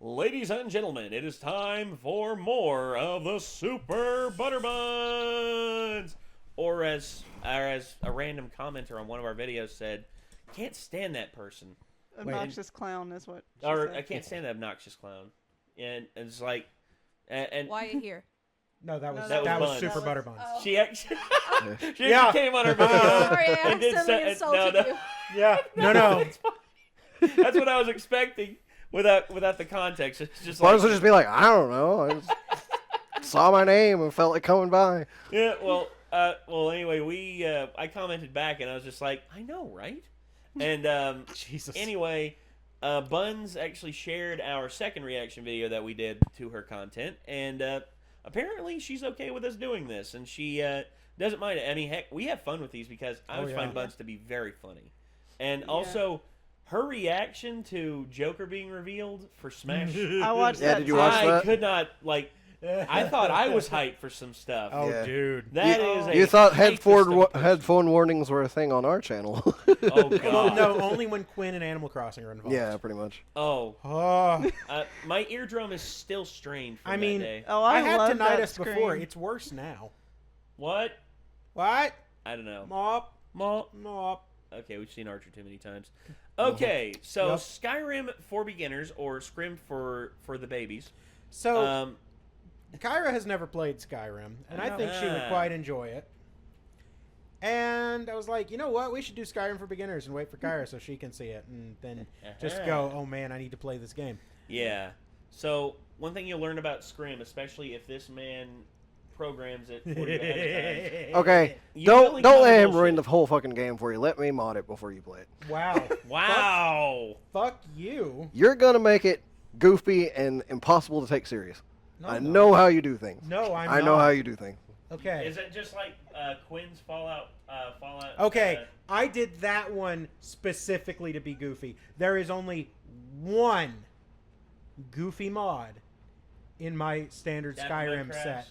Ladies and gentlemen, it is time for more of the SuperButterBuns! Or as a random commenter on one of our videos said, can't stand that person. Obnoxious clown is what she Or said. I can't stand that obnoxious clown. And it's like... And Why are you here? No, that was Buns. Super Butterbuns. Oh. She actually, she actually came on our video. Sorry, I and did accidentally insulted you. Yeah, no. That's what I was expecting without the context. It's just Why like... doesn't it just be like, I don't know. I just saw my name and felt like coming by. Yeah, well, anyway, I commented back and I was just like, I know, right? And Jesus. Anyway, Buns actually shared our second reaction video that we did to her content, and apparently she's okay with us doing this, and she doesn't mind it. I mean, heck, we have fun with these because I always find Buns to be very funny, and also her reaction to Joker being revealed for Smash. I watched that. Did you watch that? I could not I thought I was hyped for some stuff. Oh, Yeah. dude. That is a You thought hype-system headphone warnings were a thing on our channel. Oh, Well, God. no, only when Quinn and Animal Crossing are involved. Yeah, pretty much. Oh. Oh, My eardrum is still strained from I mean, that day. Oh, I I had love that tinnitus before. scream. It's worse now. What? What? I don't know. Mop. Mop. Mop. Okay, we've seen Archer too many times. Okay, so Yep. Skyrim for beginners, or Scrim for the babies. So, Kyra has never played Skyrim, and I think she would quite enjoy it. And I was like, you know what? We should do Skyrim for beginners and wait for Kyra so she can see it, and then just go, oh man, I need to play this game. Yeah. So one thing you'll learn about Scrim, especially if this man programs it for you ahead of time. Okay, You don't really call let it him ruin bullshit. the whole fucking game for you. Let me mod it before you play it. Wow. Wow. Fuck you. You're gonna make it goofy and impossible to take serious. No, I no. know how you do things. No, I know how you do things. Okay. Is it just like Quinn's Fallout? Okay, I did that one specifically to be goofy. There is only one goofy mod in my standard Dapper Skyrim Mud Crabs? set.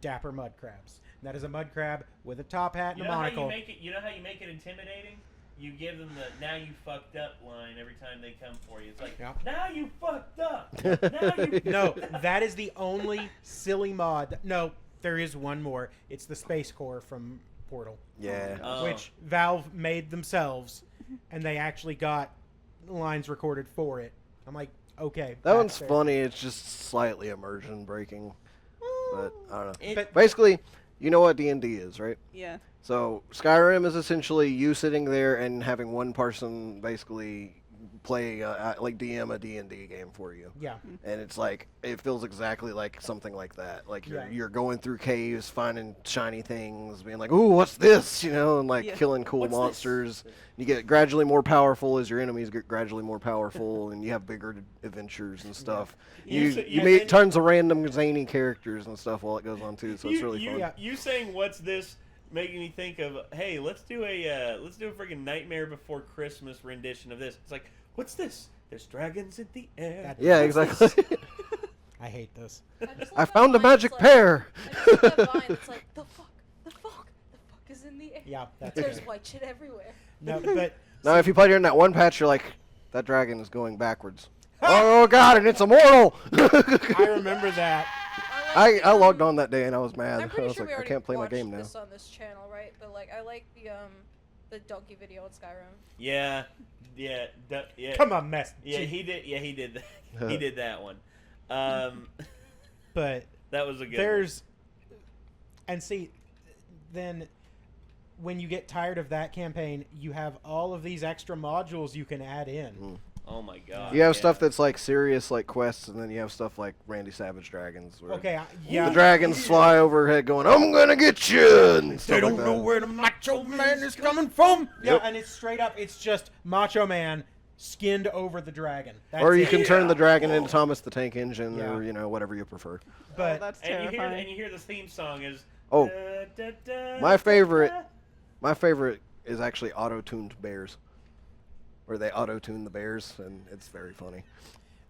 Dapper Mud Crabs. And that is a mud crab with a top hat and You a know how monocle. you know how you make it intimidating? You give them the "now you fucked up" line every time they come for you. It's like, Yeah. "Now you fucked up." Now you No, that is the only silly mod. No, there is one more. It's the Space Core from Portal, Yeah. Oh. which Valve made themselves, and they actually got lines recorded for it. I'm like, okay. That one's that's fair. funny. It's just slightly immersion breaking. But I don't know. It- Basically, you know what D&D is, right? Yeah. So Skyrim is essentially you sitting there and having one person basically play like DM a D&D game for you. Yeah. And it's like it feels exactly like something like that. Like Yeah. you're going through caves, finding shiny things, being like, "Ooh, what's this?" You know, and like Yeah. killing cool What's this? monsters. You get gradually more powerful as your enemies get gradually more powerful, and you have bigger adventures and stuff. You You say- you and meet then- tons of random zany characters and stuff while it goes on too. So it's really fun. Yeah. You saying "what's this" making me think of, hey, let's do a freaking Nightmare Before Christmas rendition of this. It's like, what's this? There's dragons in the air. That- Yeah, What's exactly. this? I hate this. I found a magic pear. I just love that vine that's like, the fuck is in the air. Yeah, that's There's it. white shit everywhere. No, but Now, if you play during that one patch, you're like, that dragon is going backwards. Oh god, and it's immortal! I remember that. I logged on that day and I was mad. I'm I pretty was sure we like, I already can't play my watched game now. this on this channel, right? But like, I like the donkey video in Skyrim. Yeah. Come on, mess. Yeah, he did. Yeah, he did. He did that one. But That was a good. there's, and see, then when you get tired of that campaign, you have all of these extra modules you can add in. One. Oh my god. You have yeah. stuff that's like serious, like quests, and then you have stuff like Randy Savage dragons. Where Okay, yeah. The dragons fly overhead going, I'm gonna get you! And stuff They don't like know that. where the Macho Man is coming from. Yeah, Yep. and it's straight up. It's just Macho Man skinned over the dragon. That's Or you it. can turn the dragon into Thomas the Tank Engine, Yeah. or, you know, whatever you prefer. But Oh, that's And terrifying. you hear the theme song is. Oh, da, da, da, my favorite- da. My favorite is actually auto-tuned bears. Where they auto-tune the bears, and it's very funny.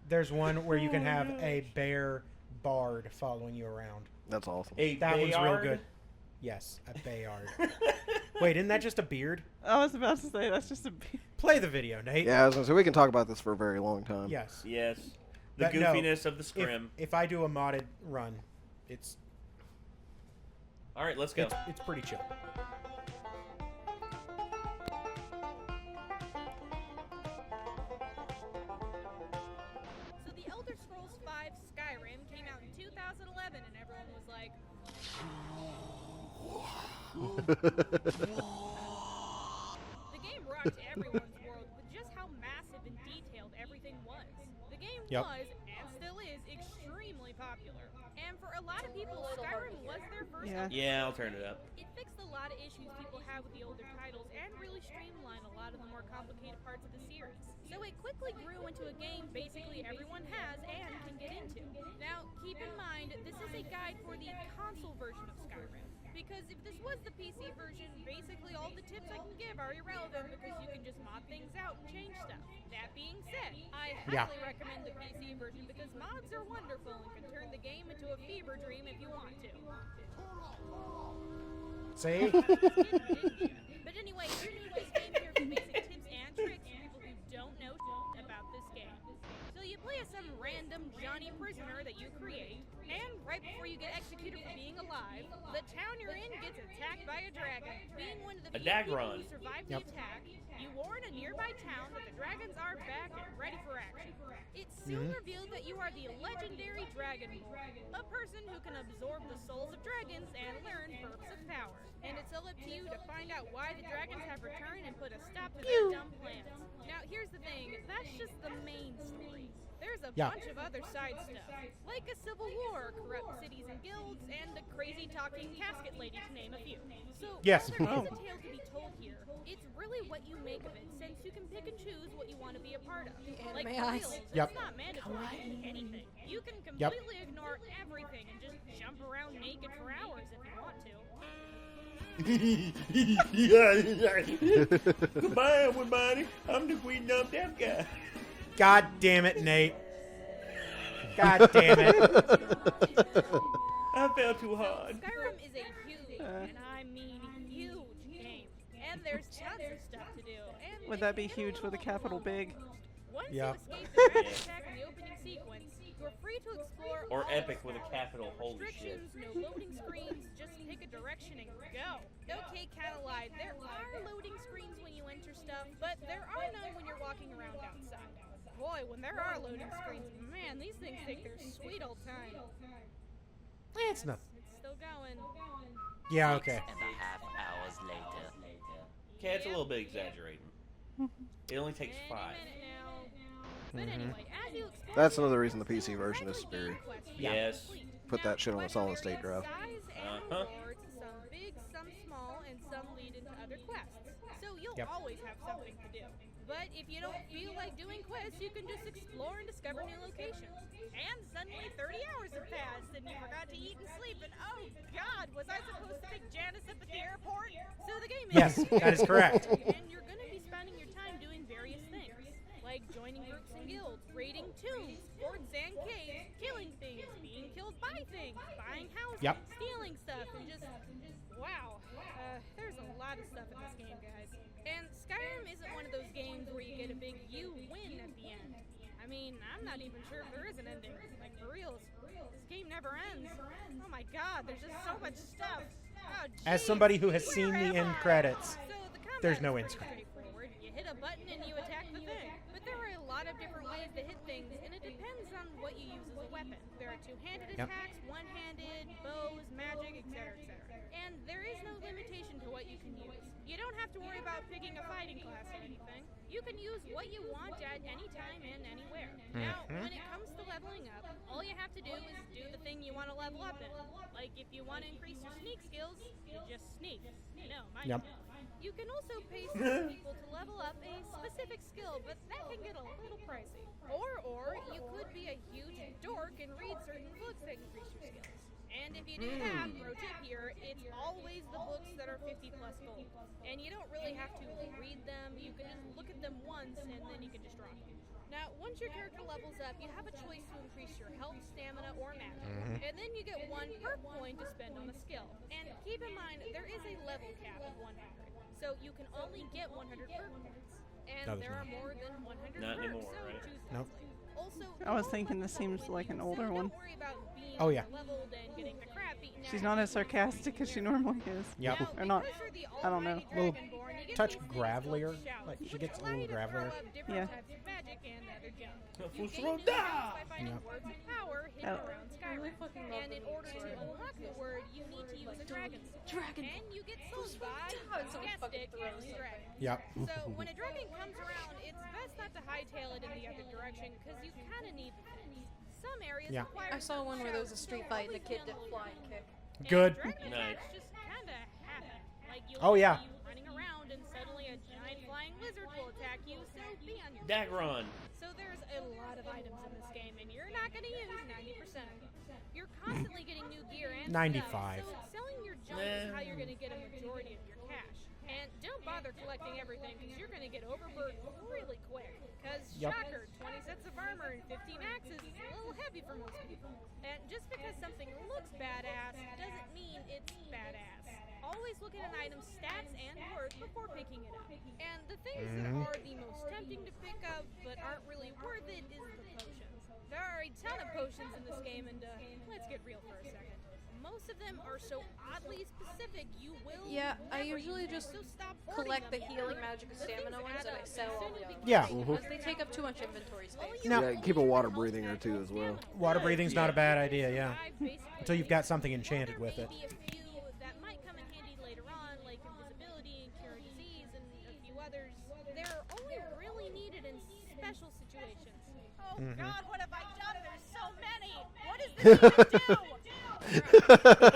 there's one where you can have a bear bard following you around. That's awesome. A That one's real Bayard? good. Yes, a Bayard. Wait, isn't that just a beard? I was about to say that's just a. Play the video, Nate. Yeah, I was gonna say, we can talk about this for a very long time. Yes. Yes. The But no, goofiness of the scrim. If I do a modded run, it's All right, let's go. it's pretty chill. So the Elder Scrolls V Skyrim came out in 2011, and everyone was like, the game rocked everyone's world with just how massive and detailed everything was. The game was, and still is, extremely popular. And for a lot of people, Skyrim was their first. Yeah, I'll turn it up. It fixed a lot of issues people have with the older titles and really streamlined a lot of the more complicated parts of the series. So it quickly grew into a game basically everyone has and can get into. Now, keep in mind, this is a guide for the console version of Skyrim. Because if this was the PC version, basically all the tips I can give are irrelevant because you can just mod things out and change stuff. That being said, I highly recommend the PC version because mods are wonderful and can turn the game into a fever dream if you want to. See? But anyway, you need this game here for basic tips and tricks for people who don't know about this game. So you play as some random Johnny prisoner that you create, and right before you get executed for being alive, the town you're in gets attacked by a dragon. Being one of the few people who survived the attack, you warn a nearby town that the dragons are back and ready for action. It's soon revealed that you are the legendary Dragonborn, a person who can absorb the souls of dragons and learn perks of power. And it's all up to you to find out why the dragons have returned and put a stop to their dumb plans. Now, here's the thing, that's just the main story. There's a bunch of other side stuff, like a civil war, corrupt cities and guilds, and a crazy talking casket lady, to name a few. So, while there is a tale to be told here, it's really what you make of it, since you can pick and choose what you want to be a part of. Like, for real, it's not mandatory to do anything. You can completely ignore everything and just jump around naked for hours if you want to. Goodbye, everybody. I'm the Queen Dumb Deaf guy. God damn it, Nate. God damn it. I fell too hard. Skyrim is a huge, and I mean huge game. And there's tons of stuff to do. And Would that be huge with a capital big? once you escape the dragon attack in the opening sequence, you're free to explore Or all epic the with a world. capital, holy shit. Restrictions, no loading screens, just pick a direction and go. Okay, kinda lied. There are loading screens when you enter stuff, but there are none when you're walking around outside. Boy, when there are loading screens, man, these things take their sweet old time. It's not. It's still going. Yeah, okay. 6.5 hours later. Okay, it's a little bit exaggerating. It only takes 5. But anyway, as you explore That's another reason the PC version is superior. Yes. Put that shit on a solid state drive. Some big, some small, and some lead into other quests. So you'll always have something to do. But if you don't feel like doing quests, you can just explore and discover new locations. And suddenly 30 hours have passed and you forgot to eat and sleep and oh god, was I supposed to pick Janice up at the airport? So the game is Yes, that is correct. And you're going to be spending your time doing various things. Like joining groups and guilds, raiding tombs, forts and caves, killing things, being killed by things, buying houses, stealing stuff, and just wow. There's a lot of stuff in this game, guys. And Skyrim isn't one of those games where you get a big you win at the end. I mean, I'm not even sure if there is an ending. Like, for real, this game never ends. Oh my god, there's just so much stuff. Oh, As somebody who has seen the end credits, so the combat there's no is end pretty straightforward. You hit a button and you attack the thing. But there are a lot of different ways to hit things, and it depends on what you use as a weapon. There are two-handed attacks, one-handed, bows, magic, etc., etc. And there is no limitation to what you can use. You don't have to worry about picking a fighting class or anything. You can use what you want at any time and anywhere. Now, when it comes to leveling up, all you have to do is do the thing you want to level up in. Like, if you want to increase your sneak skills, you just sneak. You know, mind you. You can also pay some people to level up a specific skill, but that can get a little pricey. Or you could be a huge dork and read certain books that increase your skills. And if you do that, pro tip here, it's always the books that are 50 plus gold. And you don't really have to read them, you can just look at them once and then you can just drop them. Now, once your character levels up, you have a choice to increase your health, stamina, or magic. And then you get 1 perk point to spend on a skill. And keep in mind, there is a level cap of 100. So you can only get 100 perk points. And there are more than 100 Not perks, anymore, so right? choose wisely. also, I was thinking this seems like an older one. don't worry about being Oh, yeah. leveled and getting the crap beaten out She's of not you. as sarcastic as she normally is. Yep. Now, Or not. because you're the I don't know. almighty Little Dragonborn, you get touch these things gravelier. called shouts, Like, she which gets a allow little you to throw gravelier. up different Yeah. types of magic and other junk. Full You gain throttle new da! skills by finding Yep. words of power hidden Oh. around Skyrim. And in order to unlock the word, you need to use a dragon sword. Dragon. And you get sold by, Someone guessed fucking it, throws Ken's it. dragon. Yep. So when a dragon comes around, it's best not to hightail it in the other direction because you kind of need the things. Some areas Yeah. require I saw one where there was a shouts, street so fight and the always kid be did on the flying lookout. kick. And Good. dragon Nice. attacks just kind of happen. Like you'll Oh, yeah. see you running around and suddenly a giant flying lizard will attack you, so be on your Dagron. So there's a lot of items in this game, and you're not going to use 90% of them. You're constantly getting new gear and 95. stuff, so selling your junk is how you're going to get a majority of your cash. And don't bother collecting everything, because you're going to get overburdened really quick. Because, Yep. shocker, 20 sets of armor and 15 axes is a little heavy for most people. And just because something looks badass doesn't mean it's badass. Always look at an item's stats and worth before picking it up. And the things that are the most tempting to pick up but aren't really worth it is the potions. There are a ton of potions in this game, and let's get real for a second. Most of them are so oddly specific, you will Yeah, I never usually use them, just so stop hoarding collect the them. healing magic and The things stamina ones add and I up, sell all soon the you'll be others. Yeah. Because they take up too much inventory space. No. Yeah, keep a water breathing or two as well. Water breathing's not a bad idea, yeah. Basically, Until you've got something enchanted there with it. may be a few that might come in handy later on, like invisibility and cure disease and a few others. They're only really needed in special situations. Oh God, what have I done? There's so many. What is this even do?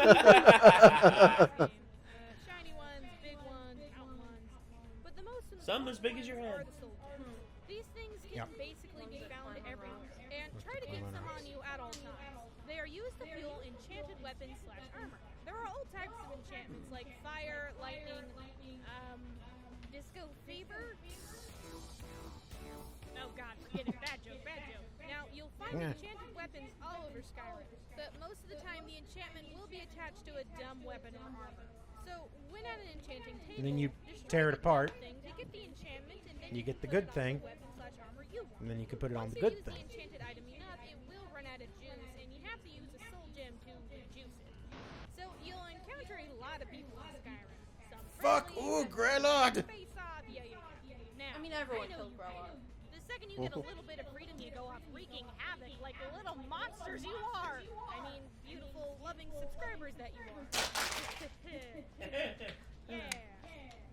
Shiny ones, big ones, mountain ones. But the most Some as big as your are head. the soldiers. These things can Yep. basically be found everywhere, and try to keep them on you at all times. They are used to fuel enchanted weapons / armor. There are all types of enchantments like fire, lightning, disco fever. Oh God, forget it. Bad joke, bad joke. Now, you'll find Yeah. enchanted weapons all over Skyrim, but most of the time the enchantment will be attached to a dumb weapon or armor. So, when at an enchanting table, And then you destroy tear it the apart. dumb thing to get the enchantment, and then You get the put good it on thing. weapon / armor you want. And then you can put it on Once the you good use thing. the enchanted item enough, it will run out of juice, and you have to use a soul gem to rejuice it. So you'll encounter a lot of people in Skyrim. Some Fuck, friendly, ooh, some Greylog! face off. Yeah. Now, I mean, everyone know killed you Greylog. can. The second you get a little bit of freedom, you go off wreaking havoc like the little monsters you are. I mean, beautiful, loving subscribers that you are. Yeah.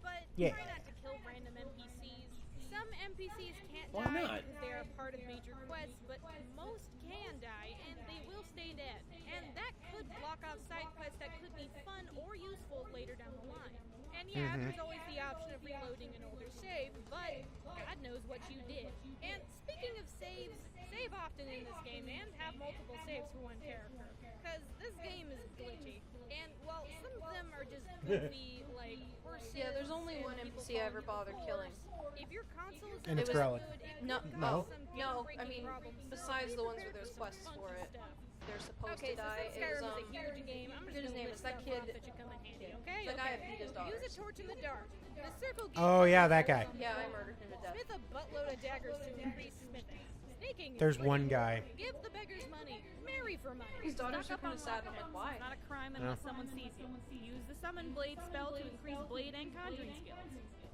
But Yeah. try not to kill random NPCs. Some NPCs can't Why die not? because they are part of major quests, but most can die, and they will stay dead. And that could block off side quests that could be fun or useful later down the line. And yeah, there's always the option of reloading an older save, but God knows what you did. And speaking of saves, save often in this game and have multiple saves for one character, because this game is glitchy. And while some of them are just goofy, like horses, Yeah, there's only and one people NPC I ever falling bothered off killing. horse, if your console is And not it's good, Grellic. it No, could No. cause some no, I game-breaking mean, problems. So besides be the ones where prepared there's some quests punchy for it. stuff. They're supposed Okay, to die. so since It was, Skyrim is a huge game, I'm just forget his gonna name, list it's that stuff kid- off that should come in handy, okay? the guy Okay. that beat his Use daughters. a torch in the dark. The circle gives Oh, yeah, that guy. Yeah, I murdered him to death. Smith a buttload of daggers to increase smithing. Sneaking. is There's good. one guy. Give the beggars money. Marry for money. His daughters Stock are up kinda on sad, and I'm like, weapons. why? It's not a crime unless someone sees you. Use the summon blade spell to increase blade and conjuring skills.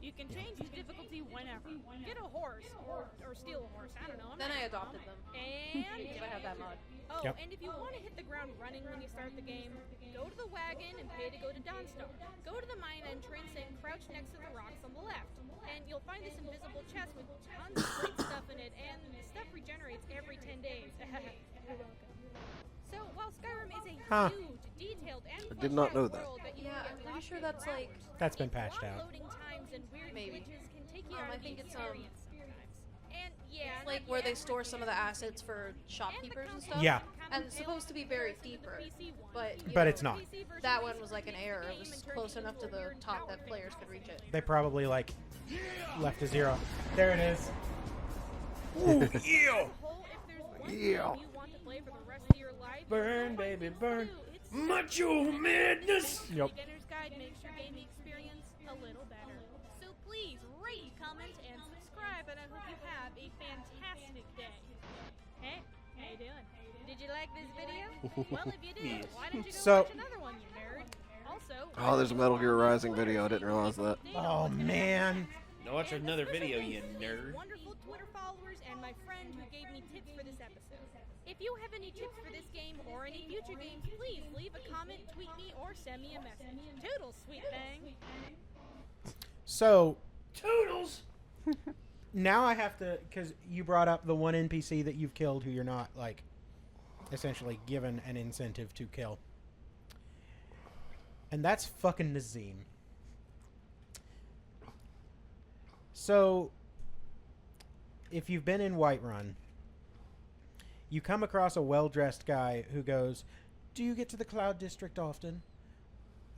You can change the difficulty whenever. Get a horse or steal a horse. I don't know. I'm Then not I sure. adopted them. And Because I have that mod. oh, Yep. and if you want to hit the ground running when you start the game, go to the wagon and pay to go to Dawnstar. Go to the mine entrance and crouch next to the rocks on the left. And you'll find this invisible chest with tons of great stuff in it, and the stuff regenerates every 10 days. You're welcome. So while Skyrim is a Huh. huge, detailed, and I did not fleshed-out know that. world that you Yeah, can get I'm pretty lost sure in that's for like- hours, That's been its patched long out. loading times and weird Maybe. glitches can take you I out of think the it's, experience sometimes. And yeah, It's like not where they yet. store some of the assets for shopkeepers and stuff. Yeah. And it's supposed to be very deeper, but you But know, it's not. that one was like an error. It was close enough to the top that players could reach it. They probably, like, left a zero. There it is. Ooh, ew! Yeah. You want to play for the rest of your life, Burn, go find baby, things to burn. do. It's Macho madness! Yep. Beginner's Guide makes your gaming experience a little better. So please rate, comment, and subscribe, and I hope you have a fantastic day. Hey, how you doing? Did you like this video? Well, if you did, Yes. why don't you go So- watch another one, you nerd? Also, Oh, there's a Metal Gear Rising video. I didn't realize that. Oh man. Now watch And another special video, thanks you to these nerd. Wonderful Twitter followers and my friend who gave me tips for this episode. If you have any tips for this game or any future games, please leave a comment, tweet me, or send me a message. Toodles, sweet thing. So Toodles. now I have to, because you brought up the one NPC that you've killed who you're not, like, essentially given an incentive to kill. And that's fucking Nazim. So, if you've been in Whiterun, you come across a well-dressed guy who goes, "Do you get to the Cloud District often?"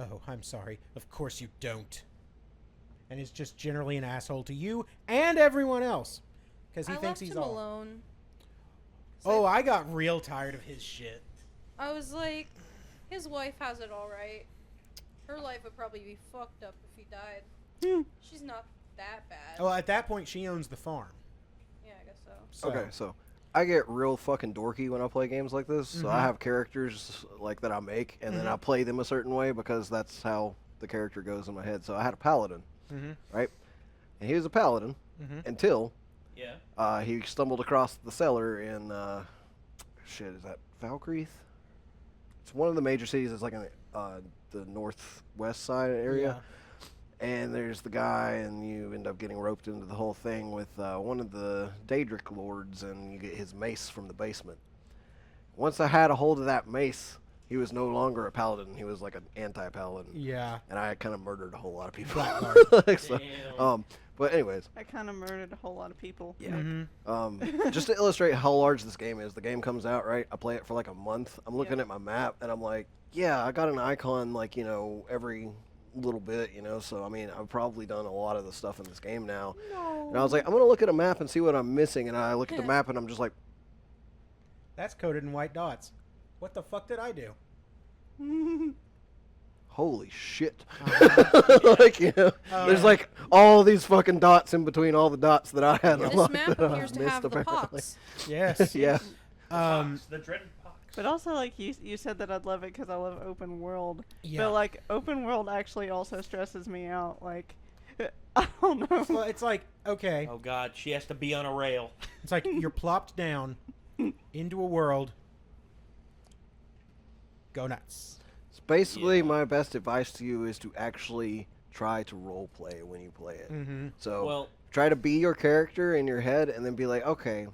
"Oh, I'm sorry. Of course you don't." And is just generally an asshole to you and everyone else. Because he I thinks left he's him all... alone. Oh, I got real tired of his shit. I was like, his wife has it all right. Her life would probably be fucked up if he died. She's not that bad. Well, at that point, she owns the farm. Yeah, I guess so. Okay, so I get real fucking dorky when I play games like this. So I have characters like that I make, and then I play them a certain way because that's how the character goes in my head. So I had a paladin, right? And he was a paladin until Yeah. he stumbled across the cellar in shit. Is that Valkyrie? It's one of the major cities. It's like in the northwest side area. And there's the guy, and you end up getting roped into the whole thing with one of the Daedric lords, and you get his mace from the basement. Once I had a hold of that mace, he was no longer a paladin. He was like an anti-paladin. Yeah. And I kind of murdered a whole lot of people. So, Damn. but anyways, I kind of murdered a whole lot of people. yeah. Just to illustrate how large this game is, the game comes out, right? I play it for like a month. I'm looking at my map, and I'm like, yeah, I got an icon, like, you know, every little bit, you know, so I mean, I've probably done a lot of the stuff in this game now. And I was like, I'm gonna look at a map and see what I'm missing, and I look at the map and I'm just like, That's coded in white dots. What the fuck did I do? holy shit. Like, you know, there's like all these fucking dots in between all the dots that I had. This map appears to have the apparently. pox. Yes. Yeah. Pox, the dreaded pox. But also, like, you said that I'd love it because I love open world. Yeah. But, like, open world actually also stresses me out. Like, I don't know. Well, it's like, okay. Oh God, she has to be on a rail. It's like you're plopped down into a world. Go nuts. So basically, Yeah. my best advice to you is to actually try to role play when you play it. So Well, try to be your character in your head and then be like, okay,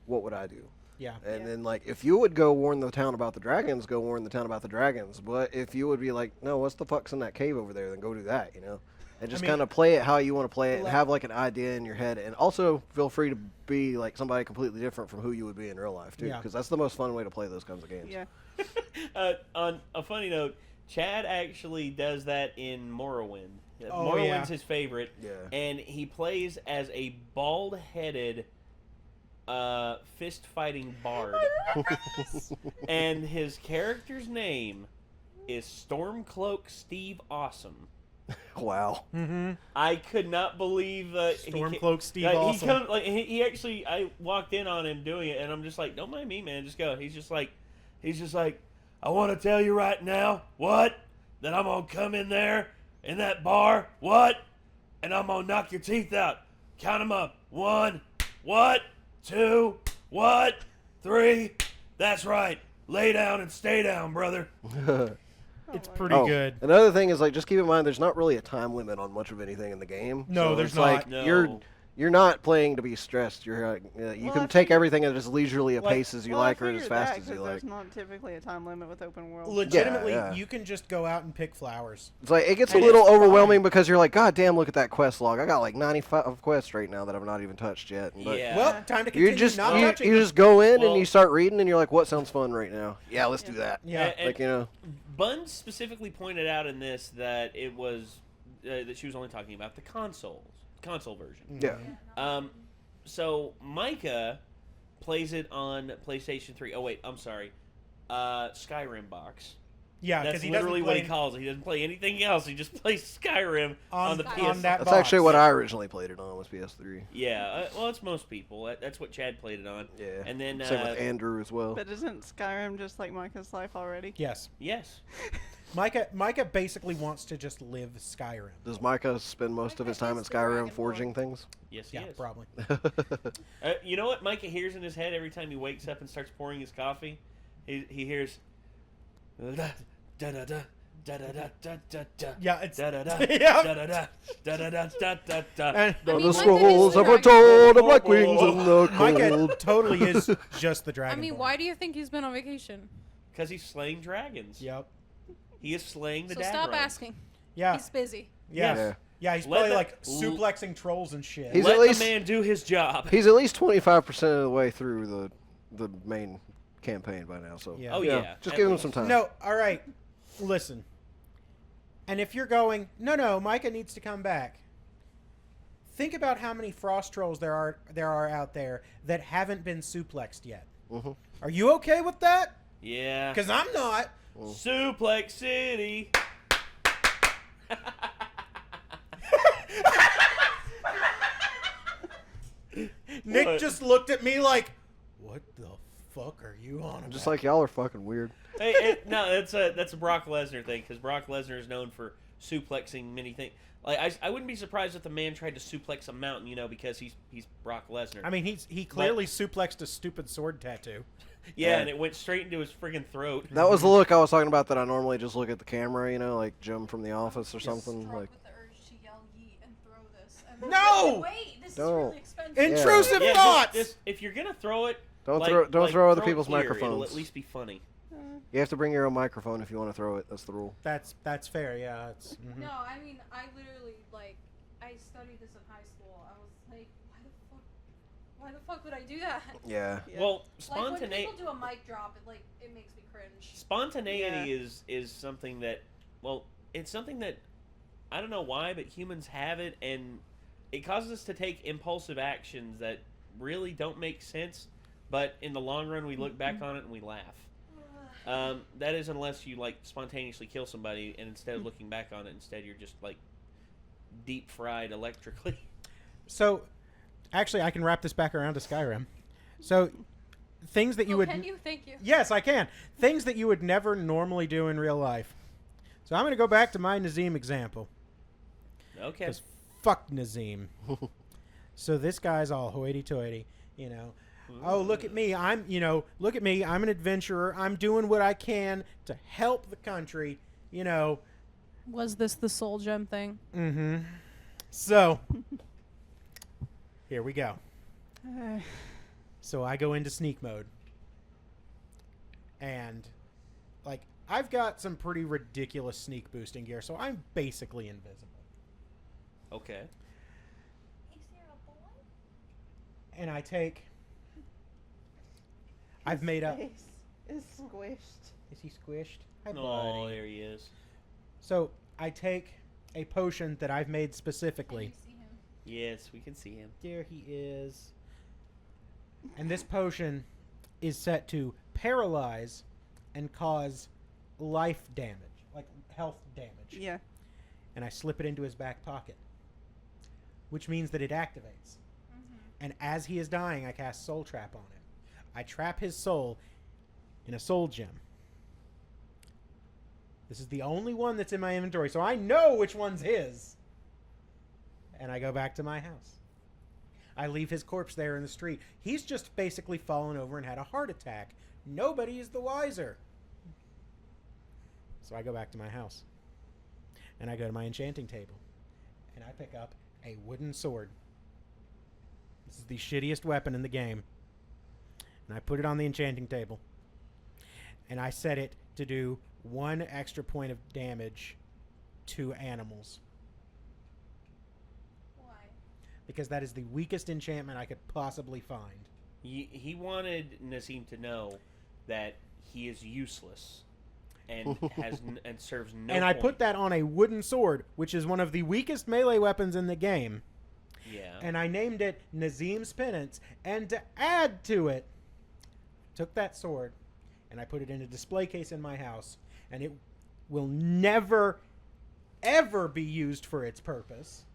what would I do? Yeah. And then, like, if you would go warn the town about the dragons, go warn the town about the dragons. But if you would be like, no, what's the fuck's in that cave over there, then go do that, you know? And just mean, kind of play it how you want to play it and like- have, like, an idea in your head. And also feel free to be, like, somebody completely different from who you would be in real life, too. Yeah. Because that's the most fun way to play those kinds of games. Yeah. on a funny note, Chad actually does that in Morrowind. Oh, Morrowind's yeah. his favorite. Yeah. And he plays as a bald-headed fist-fighting bard. And his character's name is Stormcloak Steve Awesome. Wow. I could not believe Stormcloak Steve He Awesome. he actually, I walked in on him doing it, and I'm just like, don't mind me, man, just go. He's just like, I want to tell you right now, what? That I'm gonna come in there in that bar, what? And I'm gonna knock your teeth out. Count them up. 1, what? 2, what? 3. That's right. Lay down and stay down, brother. It's pretty Oh, good. Another thing is, like, just keep in mind there's not really a time limit on much of anything in the game. No, So there's it's like not. you're not playing to be stressed. You're you Well, can I take figure- everything at as leisurely a Like- pace as you Well, I like or as figured fast that as you 'cause like. There's not typically a time limit with open world. Legitimately, Yeah. you can just go out and pick flowers. It's like it gets a And little it's overwhelming fine. because you're like, God damn, look at that quest log. I got like 95 quests right now that I've not even touched yet. But Yeah. Well, time to continue you just not you touching. just go in Well- and you start reading and you're like, what sounds fun right now? Yeah, let's do that. Yeah. And- Like, you know. Buns specifically pointed out in this that it was that she was only talking about the console version. Yeah. So Micah plays it on PlayStation 3. Oh wait, I'm sorry, Skyrim box. Yeah, That's because he literally doesn't what play he calls it. He doesn't play anything else. He just plays Skyrim on the PS. on that That's actually box. what I originally played it on, was PS3. Yeah, well, it's most people. That's what Chad played it on. Yeah. And then, Same with Andrew as well. But isn't Skyrim just like Micah's life already? Yes. yes. Micah basically wants to just live Skyrim. Does Micah spend most of his time in is the Dragonborn. Skyrim forging things? Yes, he Yeah, is. probably. You know what Micah hears in his head every time he wakes up and starts pouring his coffee? He hears... Da da da da da da da da da. Yeah, it's Da da da yeah. da da da da da da da da da. And I mean, the Micah scrolls is the of a told of Dragonborn. black wings in the Micah cold. totally is just the dragon. I mean, why do you think he's been on vacation? Because he's slaying dragons. Yep. He is slaying the So dad stop rogue. asking. Yeah. He's busy. Yeah. Yeah. Yeah, he's Let probably the- like suplexing trolls and shit. He's Let at least- the man do his job. He's at least 25% of the way through the main campaign by now, so Yeah. Oh, you know, yeah, just at give him least. some time. No, all right. Listen. And if you're going, no, Micah needs to come back. Think about how many frost trolls there are out there that haven't been suplexed yet. Mhm. Are you okay with that? Yeah. Because I'm not. Suplex City. Nick What? just looked at me like, what the fuck are you on about? Just like y'all are fucking weird. Hey, no, that's a Brock Lesnar thing, because Brock Lesnar is known for suplexing many things. Like I wouldn't be surprised if the man tried to suplex a mountain, because he's Brock Lesnar. I mean, he clearly suplexed a stupid sword tattoo. yeah, and it went straight into his friggin' throat. That was the look I was talking about, that I normally just look at the camera, like Jim from The Office or Yes. something. Struck Like, with the urge to yell yeet and throw this. And then No! Wait, this is Don't. really expensive. Intrusive Yeah, thoughts! just if you're gonna throw it, don't like- throw like, throw other it people's here. It'll microphones. at least be funny. You have to bring your own microphone if you want to throw it. That's the rule. That's fair, yeah. It's, mhm. No, I mean, I literally, I studied this in high school. I was like, why the fuck would I do that? Yeah. Yeah. Well, Like, when spontaneity. people do a mic drop, it makes me cringe. Spontaneity is something that, it's something that I don't know why, but humans have it, and it causes us to take impulsive actions that really don't make sense. But in the long run, we look back on it and we laugh. That is unless you spontaneously kill somebody, and instead of looking back on it, instead you're just deep fried electrically. So, actually, I can wrap this back around to Skyrim. So, things that you would... Can you? Thank you. Yes, I can. Things that you would never normally do in real life. So I'm going to go back to my Nazim example. Okay. Because fuck Nazim. So this guy's all hoity-toity, Oh, look at me. Look at me. I'm an adventurer. I'm doing what I can to help the country, Was this the soul gem thing? Mm-hmm. So, here we go. So I go into sneak mode. And, I've got some pretty ridiculous sneak boosting gear, so I'm basically invisible. Okay. And I take... I've made up... Face is squished. Is he squished? Hi, Oh, buddy. there he is. So, I take a potion that I've made specifically. Can you see him? Yes, we can see him. There he is. And this potion is set to paralyze and cause life damage, health damage. Yeah. And I slip it into his back pocket, which means that it activates. And as he is dying, I cast Soul Trap on him. I trap his soul in a soul gem. This is the only one that's in my inventory, so I know which one's his. And I go back to my house. I leave his corpse there in the street. He's just basically fallen over and had a heart attack. Nobody is the wiser. So I go back to my house. And I go to my enchanting table. And I pick up a wooden sword. This is the shittiest weapon in the game. And I put it on the enchanting table. And I set it to do 1 extra point of damage to animals. Why? Because that is the weakest enchantment I could possibly find. He wanted Nazim to know that he is useless and and serves no And I point. put that on a wooden sword, which is one of the weakest melee weapons in the game. Yeah. And I named it Nazim's Penance. And to add to it, took that sword and I put it in a display case in my house. And will never, ever be used for its purpose.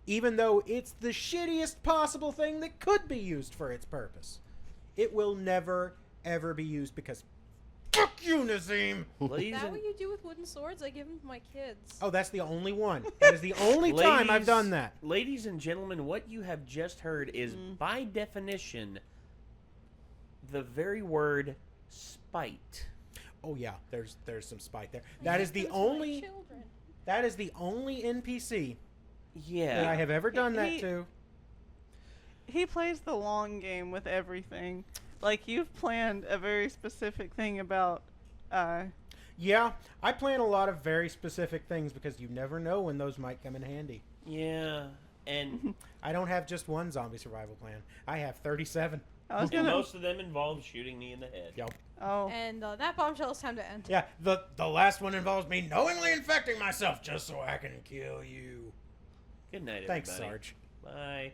Even though it's the shittiest possible thing that could be used for its purpose. It will never, ever be used because fuck you, Nazim! Is that what you do with wooden swords? I give them to my kids. Oh, that's the only one. That is the only time I've done that. Ladies and gentlemen, what you have just heard is, by definition, the very word spite. Oh yeah, there's some spite there. That is the only NPC that I have ever done that to. He plays the long game with everything. Like, you've planned a very specific thing about... Yeah, I plan a lot of very specific things because you never know when those might come in handy. Yeah, and... I don't have just one zombie survival plan. I have 37. And most of them involve shooting me in the head. Yep. Oh. And that bombshell is time to end. Yeah, the last one involves me knowingly infecting myself just so I can kill you. Good night, everybody. Thanks, Sarge. Bye.